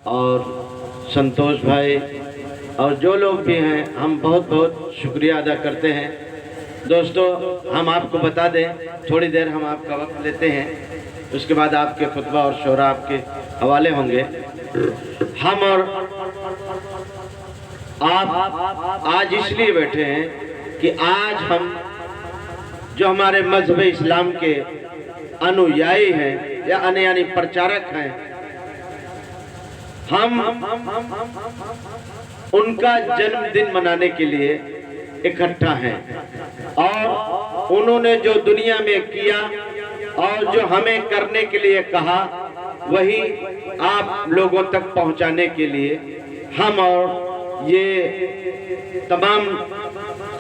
اور संतोष भाई और जो लोग भी हैं, हम बहुत बहुत शुक्रिया अदा करते हैं। दोस्तों, हम आपको बता दें, थोड़ी देर हम आपका वक्त लेते हैं, उसके बाद आपके खुतबा और शोरा आपके हवाले होंगे। हम और आप आज इसलिए बैठे हैं कि आज हम जो हमारे मजहब इस्लाम के अनुयायी हैं या यानी प्रचारक हैं, हम उनका जन्मदिन मनाने के लिए इकट्ठा हैं और उन्होंने जो दुनिया में किया और जो हमें करने के लिए कहा, वही आप लोगों तक पहुंचाने के लिए हम और ये तमाम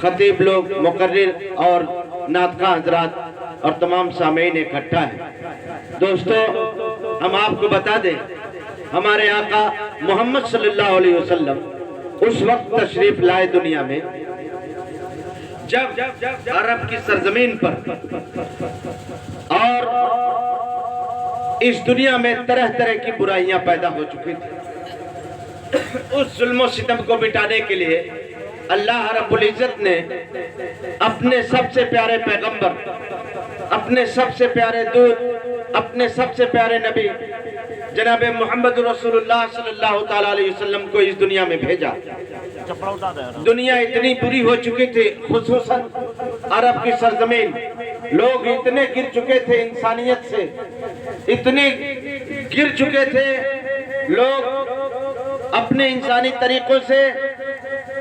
खतीब लोग, मुकर्रिर और नातखा हजरात और तमाम सामीन इकट्ठा हैं। दोस्तों, हम आपको बता दें, हमारे आका मोहम्मद सल्लल्लाहु अलैहि वसल्लम उस वक्त तशरीफ लाए दुनिया में जब अरब की सरजमीन पर और इस दुनिया में तरह तरह की बुराइयां पैदा हो चुकी थी। उस जुल्म सितम को मिटाने के लिए अल्लाह रब्बुल इज्जत ने अपने सबसे प्यारे पैगंबर, अपने सबसे प्यारे दूत, अपने सबसे प्यारे नबी जनाब मोहम्मद रसूलुल्लाह सल्लल्लाहु ताला अलैहि वसल्लम को इस दुनिया में भेजा। दुनिया इतनी बुरी हो चुकी थी, खुसूसन अरब की सरजमीन, लोग इतने गिर चुके थे इंसानियत से, इतने गिर चुके थे लोग अपने इंसानी तरीकों से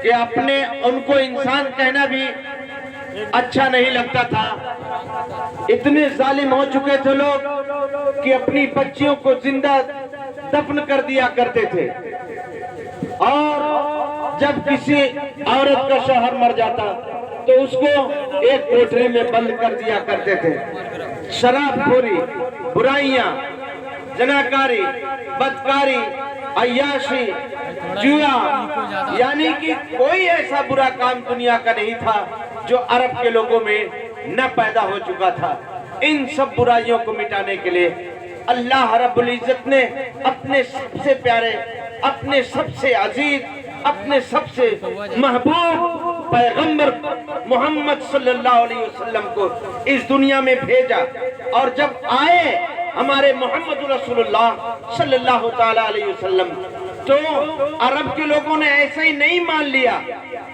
कि अपने उनको इंसान कहना भी अच्छा नहीं लगता था। इतने जालिम हो चुके थे लोग कि अपनी बच्चियों को जिंदा दफन कर दिया करते थे और जब किसी औरत का शौहर मर जाता तो उसको एक कोठरी में बंद कर दिया करते थे। शराबखोरी, बुराइयां, जनाकारी, बदकारी, अय्याशी, जुआ, यानी कि कोई ऐसा बुरा काम दुनिया का नहीं था जो अरब के लोगों में न पैदा हो चुका था। इन सब बुराइयों को मिटाने के लिए अल्लाह रब्बुल इज्जत ने अपने सबसे प्यारे, अपने सबसे अजीज, अपने सबसे महबूब पैगंबर मोहम्मद सल्लल्लाहु अलैहि वसल्लम को इस दुनिया में भेजा। और जब आए हमारे मोहम्मद रसूलुल्लाह सल्लल्लाहु ताला अलैहि वसल्लम, तो अरब के लोगों ने ऐसा ही नहीं मान लिया,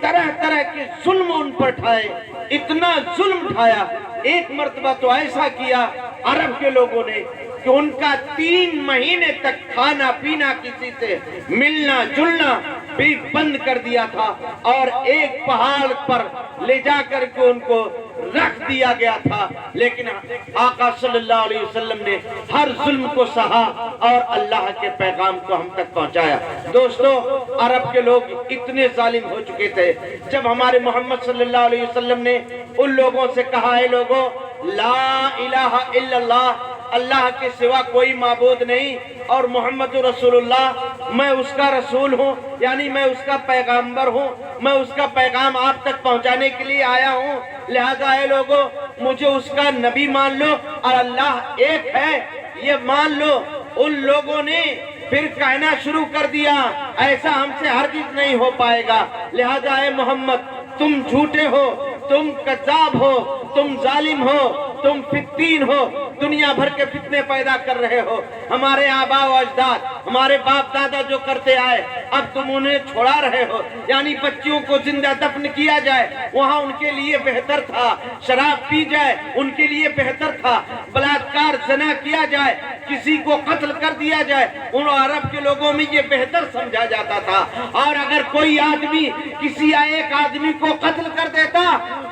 तरह तरह के जुल्म उन पर ढाए, इतना जुल्म ढाया। एक मर्तबा तो ऐसा किया अरब के लोगों ने कि उनका 3 महीने तक खाना पीना, किसी से मिलना जुलना भी बंद कर दिया था और एक पहाड़ पर ले जाकर के उनको रख दिया गया था। लेकिन आका सल्लल्लाहु अलैहि वसल्लम ने हर जुल्म को सहा और अल्लाह के पैगाम को हम तक पहुंचाया। दोस्तों, अरब के लोग इतने जालिम हो चुके थे, जब हमारे मोहम्मद सल्लल्लाहु अलैहि वसल्लम ने उन लोगों से कहा, है लोगों, ला इलाहा इल्लल्लाह, अल्लाह के सिवा कोई माबूद नहीं और मोहम्मद रसूलुल्लाह, मैं उसका रसूल हूँ, यानी मैं उसका पैगंबर हूँ, मैं उसका पैगाम आप तक पहुँचाने के लिए आया हूँ। लिहाजा है लोगों, मुझे उसका नबी मान लो और अल्लाह एक है ये मान लो। उन लोगों ने फिर कहना शुरू कर दिया, ऐसा हमसे हरगिज़ नहीं हो पाएगा। लिहाजा है मोहम्मद, तुम झूठे हो, तुम कज़्ज़ाब हो, तुम जालिम हो, तुम फित्तीन हो, दुनिया भर के फितने पैदा कर रहे हो। हमारे आबा व अजदाद, हमारे बाप दादा जो करते आए, अब तुम उन्हें छोड़ा रहे हो, यानी बच्चियों को जिंदा दफन किया जाए, वहाँ उनके लिए बेहतर था। शराब पी जाए, उनके लिए बेहतर था। बलात्कार, ज़ना किया जाए, किसी को कत्ल कर दिया जाए, उन अरब के लोगों में ये बेहतर समझा जाता था। और अगर कोई आदमी किसी एक आदमी को कत्ल कर देता,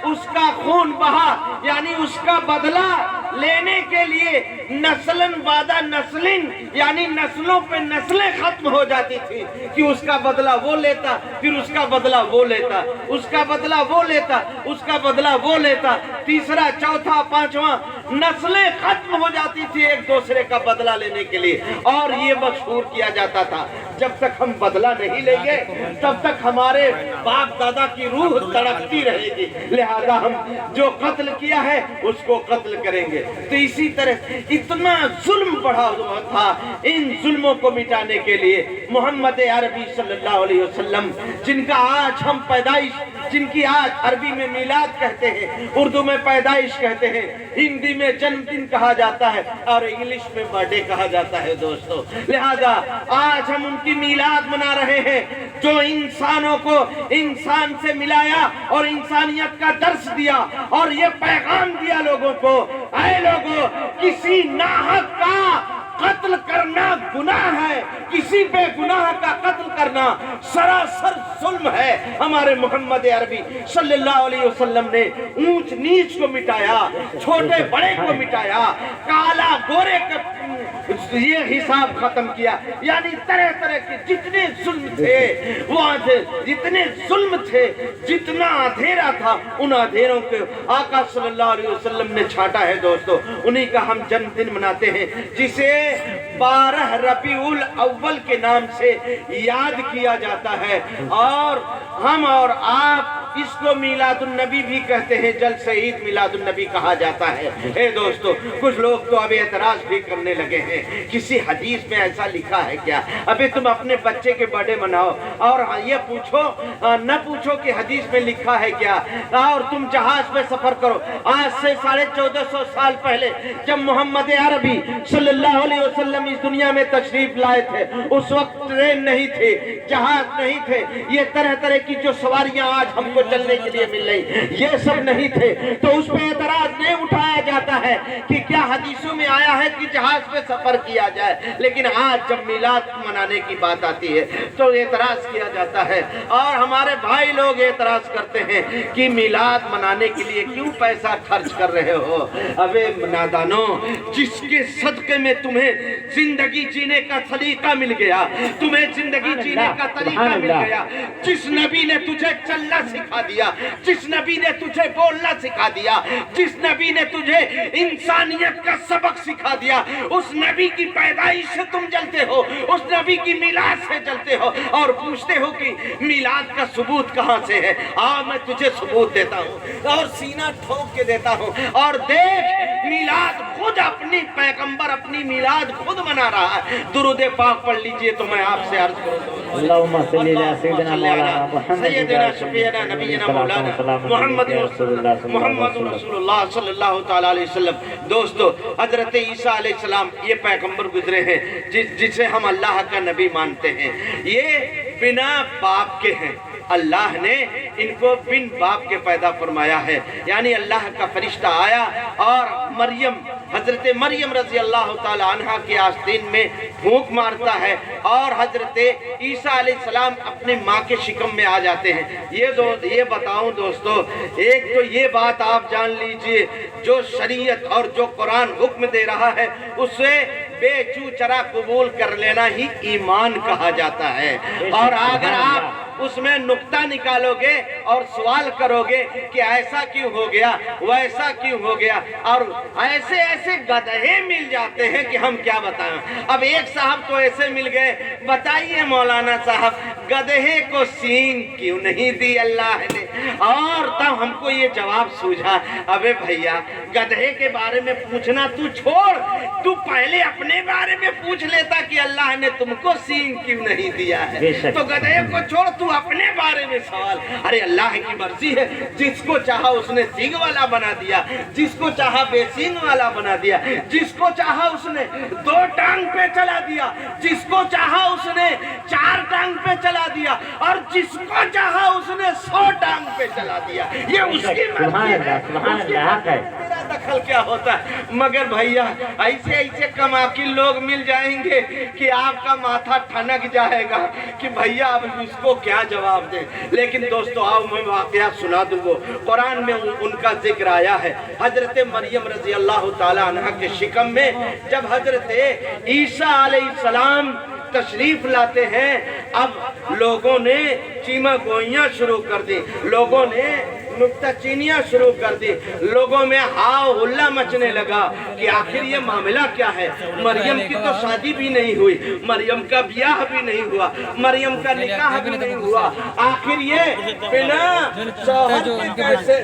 उसका खून बहा, यानी उसका बदला लेने के लिए नस्लन वादा नस्लिन, यानी नस्लों पे नस्लें खत्म हो जाती थी कि उसका बदला वो लेता, फिर उसका बदला वो लेता, उसका बदला वो लेता, उसका बदला वो लेता, तीसरा, चौथा, पांचवा, नस्लें खत्म हो जाती थी एक दूसरे का बदला लेने के लिए। और ये मशहूर किया जाता था, जब तक हम बदला नहीं लेंगे तब तक हमारे बाप दादा की रूह तड़पती रहेगी, लिहाजा हम जो कत्ल किया है उसको कत्ल करेंगे। तो इसी तरह इतना जुल्म बढ़ा हुआ था, इन जुल्मों को को मिटाने के लिए मोहम्मद अरबी सल्लल्लाहु अलैहि वसल्लम, जिनका आज हम पैदाइश, जिनकी आज अरबी में मिलाद कहते हैं, उर्दू में पैदाइश कहते हैं, हिंदी में जन्मदिन कहा जाता है और इंग्लिश में बर्थडे कहा जाता है दोस्तों। लिहाजा आज हम उनकी मिलाद मना रहे हैं, जो इंसानों को इंसान से मिलाया और इंसानियत का दर्स दिया और ये पैगाम दिया लोगों को, ऐ लोगों, किसी नाहक का कत्ल करना गुनाह है, किसी बेगुनाह का कत्ल करना सरासर जुल्म है। हमारे मोहम्मद अरबी सल्लल्लाहु अलैहि वसल्लम ने ऊंच नीच को मिटाया, छोटे बड़े को मिटाया, काला गोरे का ये हिसाब खत्म किया। यानी तरह तरह के जितने जुल्म थे, वहाँ जितने जुल्म थे, जितना अंधेरा था, उन अंधेरों के आका सल्लल्लाहु अलैहि वसल्लम ने छाटा है दोस्तों। उन्हीं का हम जन्मदिन मनाते हैं, जिसे 12 रबीउल अव्वल के नाम से याद किया जाता है। और हम और आप इसको मिलादुन नबी भी कहते हैं, जल्द से ईद मिलादुन नबी कहा जाता है। हे दोस्तों, कुछ लोग तो अब एतराज भी करने लगे हैं, किसी हदीस में ऐसा लिखा है क्या? अबे तुम अपने बच्चे के बर्थडे मनाओ और ये पूछो न पूछो कि हदीस में लिखा है क्या, और तुम जहाज पे सफर करो। आज से 1450 साल पहले जब मोहम्मद अरबी सल्लल्लाहु अलैहि वसल्लम इस दुनिया में तशरीफ लाए थे, उस वक्त ट्रेन नहीं थे, जहाज नहीं थे, ये तरह तरह की जो सवारियां आज हमको चलने के लिए मिल रही, ये सब नहीं थे। तो उस पे एतराज नहीं उठाया जाता है कि क्या हदीसों में आया है कि जहाज पे सफर किया जाए, लेकिन आज जब मिलाद मनाने की बात आती है तो एतराज किया जाता है। और हमारे भाई लोग एतराज करते हैं कि मिलाद मनाने के लिए क्यों पैसा खर्च कर रहे हो? अबे नादानो, जिसके सदके में तुम्हें जिंदगी जीने का सलीका मिल गया, तुम्हें जिंदगी जीने का तरीका मिल गया, जिस नबी ने तुझे चलना सिखा दिया, जिस नबी ने तुझे बोलना सिखा दिया, जिस नबी ने तुझे इंसानियत का सबक सिखा दिया, उस नबी की पैदाइश से तुम जलते हो, उस नबी की मिलाद से जलते हो और पूछते हो कि मिलाद का सबूत कहां से है? आओ मैं तुझे सबूत देता हूं और सीना ठोक के देता हूं। और देख, मिलाद खुद अपनी पैगंबर अपनी मिलाद खुद मना रहा है। दुरूद पाक पढ़ लीजिए तो मैं आपसे अर्ज करूं, अल्लाहुम्मा सल्ली अला सय्यिदिना नबीना मौलाना मुहम्मद रसूलुल्लाह सल्लल्लाहु तआला अलैहि वसल्लम। दोस्तों, हजरत ईसा अलैहि सलाम ये पैगंबर गुजरे हैं जिसे हम अल्लाह का नबी मानते हैं। ये बिना बाप के हैं, अल्लाह ने इनको बिन बाप के पैदा फरमाया है। यानी अल्लाह का फरिश्ता आया और मरियम, हजरत मरियम रजी अल्लाह ताला अन्हा के आस्तीन में फूंक मारता है और हजरत ईसा अलैहिस्सलाम अपने माँ के शिकम में आ जाते हैं। ये बताऊं दोस्तों, एक तो ये बात आप जान लीजिए, जो शरीयत और जो कुरान हुक्म दे रहा है उसे बेचू चरा कबूल कर लेना ही ईमान कहा जाता है। और अगर आप उसमें नुक्ता निकालोगे और सवाल करोगे कि ऐसा क्यों हो गया, वैसा क्यों हो गया, और ऐसे ऐसे गधे मिल जाते हैं कि हम क्या बताएं। अब एक साहब तो ऐसे मिल गए, बताइए मौलाना साहब, गधे को सींग क्यों नहीं दी अल्लाह ने? और तब हमको ये जवाब सूझा, अबे भैया, गधे के बारे में पूछना तू छोड़, तू पहले अपने बारे में पूछ लेता कि अल्लाह ने तुमको सींग क्यों नहीं दिया है। तो गधे को छोड़, तू अपने बारे में सवाल। अरे अल्लाह की मर्जी है, जिसको चाहा उसने सींग वाला बना दिया, जिसको चाहा बेसींग वाला बना दिया, जिसको चाहा उसने 2 टांग पे चला दिया, जिसको चाहा उसने 4 टांग पे चला दिया, और जिसको चाहा उसने 100 टांग पे चला दिया। ये उसकी मर्जी है, मेरा दखल क्या होता है? मगर भैया, ऐसे ऐसे कमाकिल लोग मिल जाएंगे कि आपका माथा ठनक जाएगा कि भैया अब उसको क्या जवाब दे। लेकिन दोस्तों, आओ मैं वाकया सुना दूंगा। कुरान में उनका जिक्र आया है। हजरत मरियम रजी अल्लाह ताला अन्हा के शिकम में जब हजरत ईसा अलैहिस्सलाम तशरीफ लाते हैं, अब लोगों ने चीमा गोइयां शुरू कर दी, लोगों ने नुक्ता चीनियां शुरू कर दी। लोगों में हाव हुल्ला मचने लगा कि आखिर ये मामला क्या है। मरियम की तो शादी भी नहीं हुई, मरियम का ब्याह भी नहीं हुआ, मरियम का निकाह भी नहीं हुआ, आखिर ये बिना शौहर के कैसे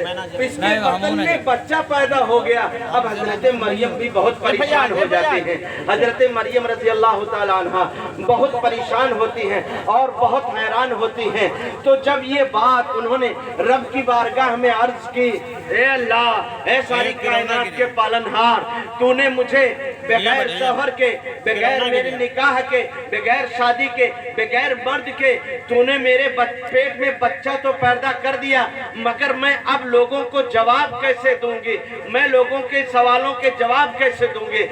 इसके बदन में बच्चा पैदा हो गया। अब हजरत मरियम भी बहुत परेशान हो जाती हैं। हजरत मरियम रज़ी अल्लाह ताला अन्हा बहुत परेशान होती हैं और बहुत हैरान होती हैं। तो जब ये बात उन्होंने रब की बारगाह में अर्ज की, ए अल्लाह, ए सारी कायनात के पालनहार, तूने मुझे बगैर शौहर के, बगैर मेरे निकाह के, बगैर शादी के, बगैर मर्द के तूने मेरे पेट में बच्चा तो पैदा कर दिया, मगर मैं अब लोगों को जवाब कैसे दूंगी, मैं लोगों के सवालों के जवाब कैसे दूंगी।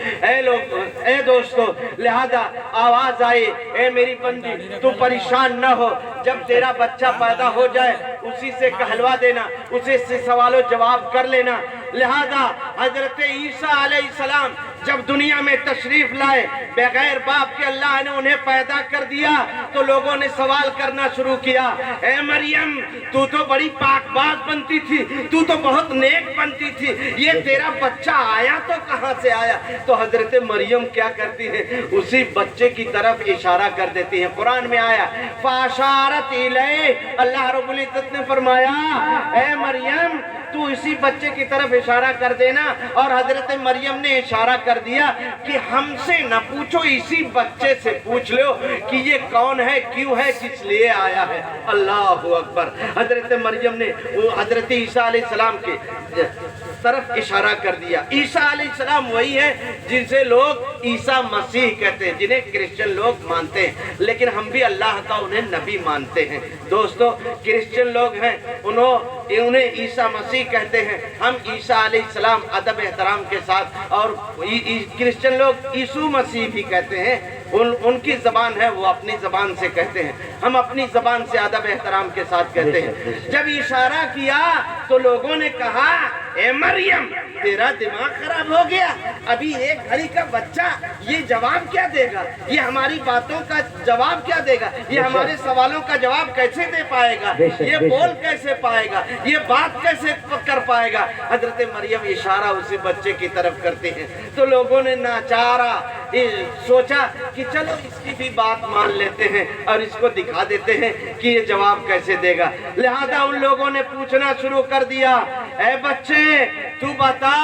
ए दोस्तों, लिहाजा आवाज आई, ए मेरी बंदी, तू परेशान न हो, जब तेरा बच्चा पैदा हो जाए उसी से कहलवा देना, उसी से सवालों जवाब कर लेना। लिहाजा हजरत ईसा अलैहिस्सलाम जब दुनिया में तशरीफ लाए, बगैर बाप के अल्लाह ने उन्हें पैदा कर दिया, तो लोगों ने सवाल करना शुरू किया, ए मरियम, तू तो बड़ी पाकबाज बनती थी, तू तो बहुत नेक बनती थी, ये तेरा बच्चा आया तो कहां से आया। तो हजरत मरियम क्या करती है, उसी बच्चे की तरफ इशारा कर देती है। कुरान में आया, फाशारत इलै, अल्लाह रब्बुल इज्जत ने फरमाया, ए मरियम, तू इसी बच्चे की तरफ इशारा कर देना। और हजरत मरियम ने इशारा कर दिया कि हमसे न पूछो, इसी बच्चे से पूछ लो कि ये कौन है, क्यों है, किस लिए आया है। अल्लाहु अकबर। हजरत मरियम ने वो हजरत ईसा अलैहिस्सलाम की तरफ इशारा कर दिया। ईसा अलैहिस्सलाम वही है जिनसे लोग ईसा मसीह कहते हैं, जिन्हें क्रिश्चियन लोग मानते हैं, लेकिन हम भी अल्लाह का उन्हें नबी मानते हैं। दोस्तों, क्रिश्चियन लोग हैं, उन्हें ईसा मसीह कहते हैं, हम ईसा अलैहिस्सलाम अदब एहतराम के साथ, और क्रिश्चियन लोग यीशु मसीह भी कहते हैं, उनकी जबान है, वो अपनी जबान से कहते हैं, हम अपनी जबान से अदब एहतराम के साथ कहते हैं। जब इशारा किया तो लोगों ने कहा, ए मरियम, तेरा दिमाग खराब हो गया, अभी एक घड़ी का बच्चा ये जवाब क्या देगा, ये हमारी बातों का जवाब क्या देगा, ये हमारे सवालों का जवाब कैसे दे पाएगा, ये बोल कैसे पाएगा, ये बात कैसे कर पाएगा। हजरत मरियम इशारा उसी बच्चे की तरफ करते हैं। तो लोगों ने नाचारा सोचा कि चलो इसकी भी बात मान लेते हैं और इसको दिखा देते हैं कि ये जवाब कैसे देगा। लिहाजा उन लोगों ने पूछना शुरू कर दिया, ए बच्चे, तू बता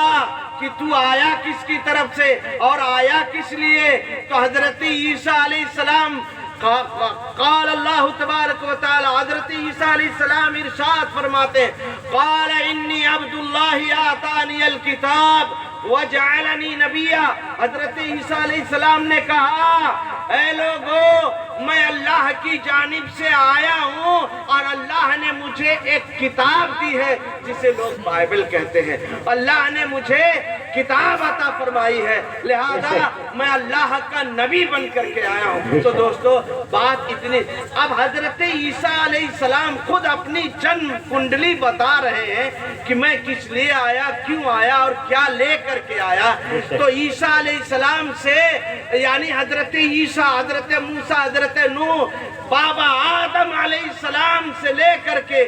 कि तू आया किसकी तरफ से और आया किस लिए। तो हजरत ईसा अलैहिस्सलाम क़ाल अल्लाह तबारक व तआला, हज़रत ईसा अलैहिस्सलाम इरशाद फरमाते, क़ाल इन्नी अब्दुल्लाहि आतानियल किताब व जअलनी नबिया। हज़रत ईसा अलैहिस्सलाम ने कहा, ऐ लोगों, मैं अल्लाह की जानिब से आया हूँ और अल्लाह ने मुझे एक किताब दी है जिसे लोग बाइबल कहते हैं। अल्लाह ने मुझे किताब अता फरमाई है, लिहाजा मैं अल्लाह का नबी बन करके आया हूँ। तो दोस्तों, बात इतनी। अब हजरत ईसा अलैहिस्सलाम खुद अपनी जन्म कुंडली बता रहे हैं कि मैं किस लिए आया, क्यों आया और क्या ले करके आया। तो ईसा अलैहिस्सलाम से, यानी हजरत ईसा, हजरत मूसा, हजरत नूह, बाबा आदम अलैहिस्सलाम से लेकर के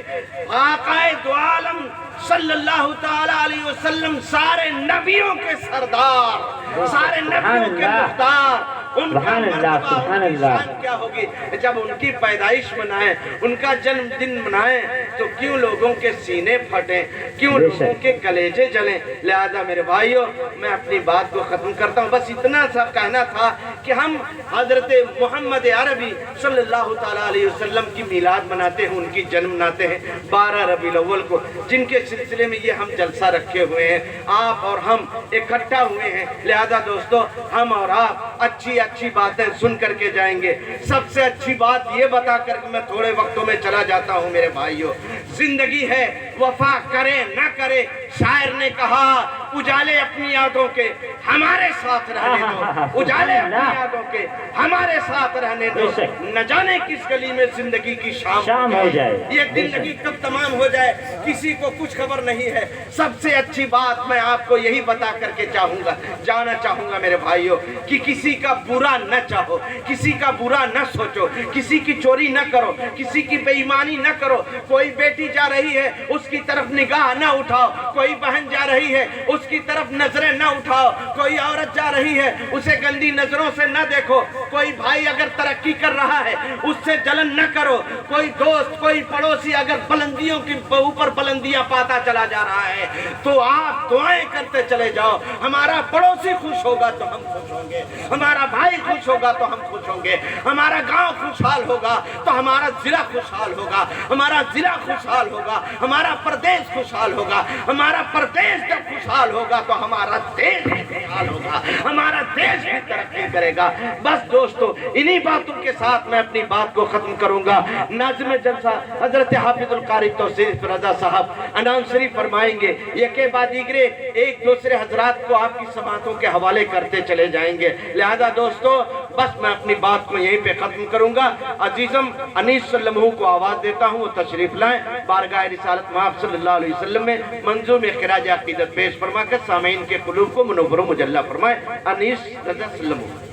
आकाए दो आलम सल्लल्लाहु ताला अलैहि वसल्लम, सारे नबियों के सरदार, सारे नबियों के मुख्तार, उनका मर्तबा क्या होगी जब उनकी पैदाइश मनाएं, उनका जन्मदिन मनाएं, तो क्यों लोगों के सीने फटे, क्यों लोगों के कलेजे जलें। लिहाजा मेरे भाइयों, मैं अपनी बात को खत्म करता हूँ। बस इतना सा कहना था कि हम हजरत मोहम्मद अरबी सल्लल्लाहु ताला अलैहि वसल्लम की मिलाद मनाते हैं, उनकी जन्म मनाते हैं 12 रबीउल अव्वल को, जिनके सिलसिले में ये हम जलसा रखे हुए हैं, आप और हम इकट्ठा हुए हैं। लिहाजा दोस्तों, हम और आप अच्छी अच्छी बातें सुन करके जाएंगे। सबसे अच्छी बात ये बता कर मैं थोड़े वक्तों में चला जाता हूँ मेरे भाइयों, जिंदगी है, वफा करे ना करे शायर ने कहा उजाले अपनी यादों के हमारे साथ रहने दो, उजाले अपनी यादों के हमारे साथ रहने दो, न जाने किस गली में जिंदगी की शाम हो जाए, ये जिंदगी कब तमाम हो जाए, किसी को कुछ खबर नहीं है। सबसे अच्छी बात मैं आपको यही बता करके जाना चाहूंगा मेरे भाइयों, कि किसी का बुरा न चाहो, किसी का बुरा न सोचो, किसी की चोरी न करो, किसी की बेईमानी न करो। कोई बेटी जा रही है उसकी तरफ निगाह न उठाओ, कोई बहन जा रही है उसकी तरफ नजरें न उठाओ, कोई औरत जा रही है उसे गंदी नजरों से न देखो, कोई भाई अगर तरक्की कर रहा है उससे जलन न करो, कोई दोस्त कोई पड़ोसी अगर बुलंदियों के ऊपर बुलंदियां पाता चला जा रहा है तो आप दुआएं करते चले जाओ। हमारा पड़ोसी खुश होगा तो हम खुश होंगे, हमारा भाई खुश होगा तो हम खुश होंगे, हमारा गांव खुशहाल होगा तो हमारा जिला खुशहाल होगा, हमारा जिला खुशहाल होगा, हमारा प्रदेश खुशहाल होगा, हमारा प्रदेश जब खुशहाल होगा तो हमारा देश भी खुशहाल होगा, हमारा देश भी तरक्की करेगा। बस दोस्तों इन्हीं बातों के साथ मैं अपनी बात को खत्म करूंगा। नाज़िम जलसा हजरत हाफिजुल कारी तौसीफ रजा साहब अनाउंस शरीफ फरमाएंगे, ये के बाद दीगरे एक दूसरे हजरात को आपकी समातों के हवाले करते चले जाएंगे। लिहाजा दोस्तों बस मैं अपनी बात को यहीं पे खत्म करूंगा। अजीजम अनीस सल्लमहू को आवाज देता हूँ, तशरीफ लाएं बारगाह रिसालत महब सल्लल्लाहु अलैहि वसल्लम में मंजूम खिराज अकीदत पेश फरमा कर सामीन के कुलूब को मुनव्वर मुजल्ला फरमाएं। अनीस रजा सल्लमहू।